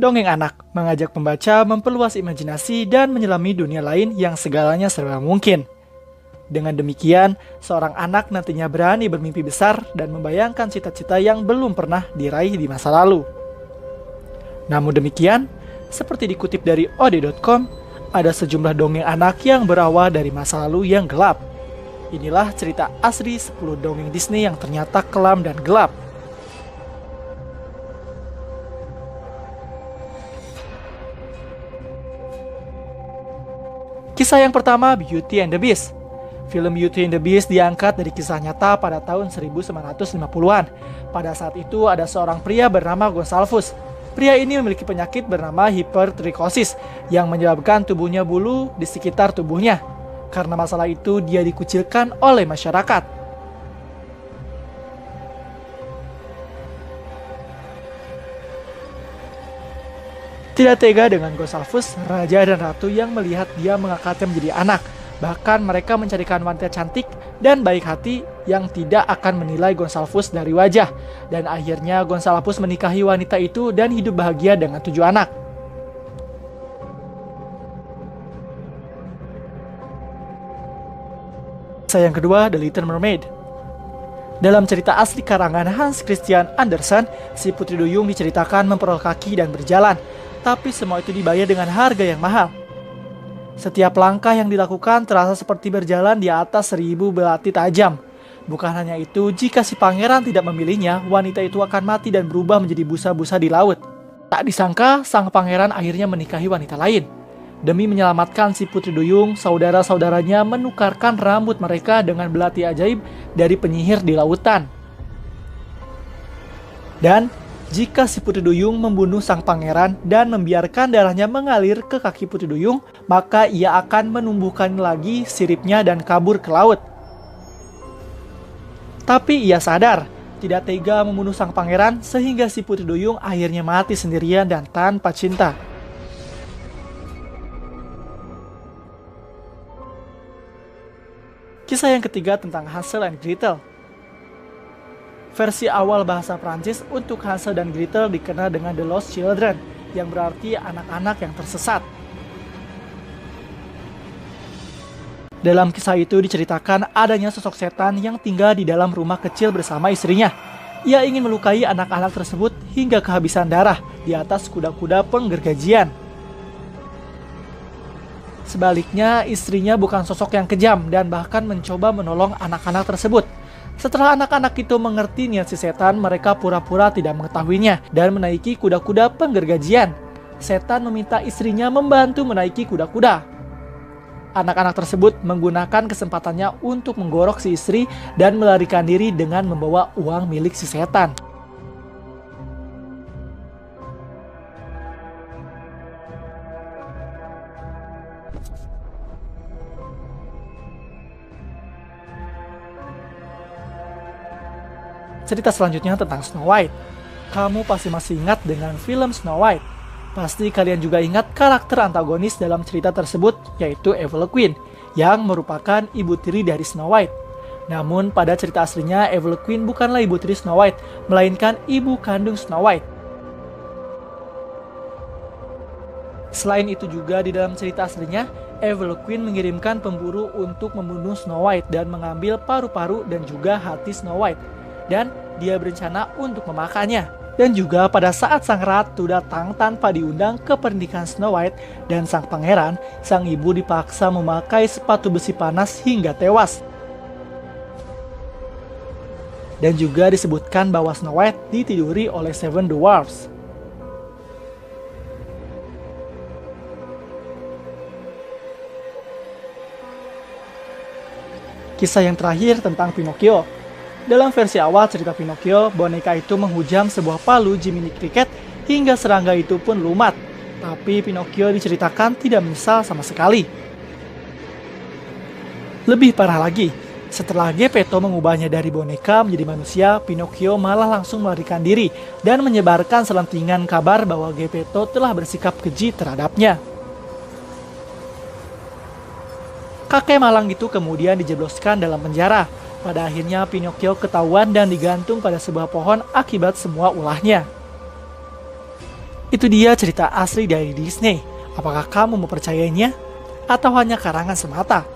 Dongeng anak mengajak pembaca memperluas imajinasi dan menyelami dunia lain yang segalanya serba mungkin. Dengan demikian, seorang anak nantinya berani bermimpi besar dan membayangkan cita-cita yang belum pernah diraih di masa lalu. Namun demikian, seperti dikutip dari ode.com, ada sejumlah dongeng anak yang berawal dari masa lalu yang gelap. Inilah cerita asli 10 dongeng Disney yang ternyata kelam dan gelap. Kisah yang pertama, Beauty and the Beast. Film Beauty and the Beast diangkat dari kisah nyata pada tahun 1950-an. Pada saat itu ada seorang pria bernama Gonsalvus. Pria ini memiliki penyakit bernama hipertrikosis yang menyebabkan tubuhnya bulu di sekitar tubuhnya. Karena masalah itu dia dikucilkan oleh masyarakat. Tidak tega dengan Gonsalvus, raja dan ratu yang melihat dia mengangkatnya menjadi anak. Bahkan mereka mencarikan wanita cantik dan baik hati yang tidak akan menilai Gonsalvus dari wajah. Dan akhirnya Gonsalvus menikahi wanita itu dan hidup bahagia dengan 7 anak. Kisah yang kedua, The Little Mermaid. Dalam cerita asli karangan Hans Christian Andersen, si putri duyung diceritakan memperoleh kaki dan berjalan. Tapi semua itu dibayar dengan harga yang mahal. Setiap langkah yang dilakukan terasa seperti berjalan di atas 1000 belati tajam. Bukan hanya itu, jika si pangeran tidak memilihnya, wanita itu akan mati dan berubah menjadi busa-busa di laut. Tak disangka, sang pangeran akhirnya menikahi wanita lain. Demi menyelamatkan si putri duyung, saudara-saudaranya menukarkan rambut mereka dengan belati ajaib dari penyihir di lautan. Dan jika si putri duyung membunuh sang pangeran dan membiarkan darahnya mengalir ke kaki putri duyung, maka ia akan menumbuhkan lagi siripnya dan kabur ke laut. Tapi ia sadar, tidak tega membunuh sang pangeran sehingga si putri duyung akhirnya mati sendirian dan tanpa cinta. Kisah yang ketiga tentang Hansel and Gretel. Versi awal bahasa Prancis untuk Hansel dan Gretel dikenal dengan The Lost Children, yang berarti anak-anak yang tersesat. Dalam kisah itu diceritakan adanya sosok setan yang tinggal di dalam rumah kecil bersama istrinya. Ia ingin melukai anak-anak tersebut hingga kehabisan darah di atas kuda-kuda penggergajian. Sebaliknya, istrinya bukan sosok yang kejam dan bahkan mencoba menolong anak-anak tersebut. Setelah anak-anak itu mengerti niat si setan, mereka pura-pura tidak mengetahuinya dan menaiki kuda-kuda penggergajian. Setan meminta istrinya membantu menaiki kuda-kuda. Anak-anak tersebut menggunakan kesempatannya untuk menggorok si istri dan melarikan diri dengan membawa uang milik si setan. Cerita selanjutnya tentang Snow White. Kamu pasti masih ingat dengan film Snow White. Pasti kalian juga ingat karakter antagonis dalam cerita tersebut, yaitu Evil Queen, yang merupakan ibu tiri dari Snow White. Namun pada cerita aslinya, Evil Queen bukanlah ibu tiri Snow White, melainkan ibu kandung Snow White. Selain itu juga di dalam cerita aslinya, Evil Queen mengirimkan pemburu untuk membunuh Snow White dan mengambil paru-paru dan juga hati Snow White. Dan dia berencana untuk memakannya. Dan juga pada saat sang ratu datang tanpa diundang ke pernikahan Snow White dan sang pangeran, sang ibu dipaksa memakai sepatu besi panas hingga tewas. Dan juga disebutkan bahwa Snow White ditiduri oleh 7 Dwarfs. Kisah yang terakhir tentang Pinocchio. Dalam versi awal cerita Pinocchio, boneka itu menghujam sebuah palu Jiminy Cricket hingga serangga itu pun lumat. Tapi Pinocchio diceritakan tidak menyesal sama sekali. Lebih parah lagi, setelah Geppetto mengubahnya dari boneka menjadi manusia, Pinocchio malah langsung melarikan diri dan menyebarkan selentingan kabar bahwa Geppetto telah bersikap keji terhadapnya. Kakek malang itu kemudian dijebloskan dalam penjara. Pada akhirnya Pinocchio ketahuan dan digantung pada sebuah pohon akibat semua ulahnya. Itu dia cerita asli dari Disney. Apakah kamu mempercayainya? Atau hanya karangan semata?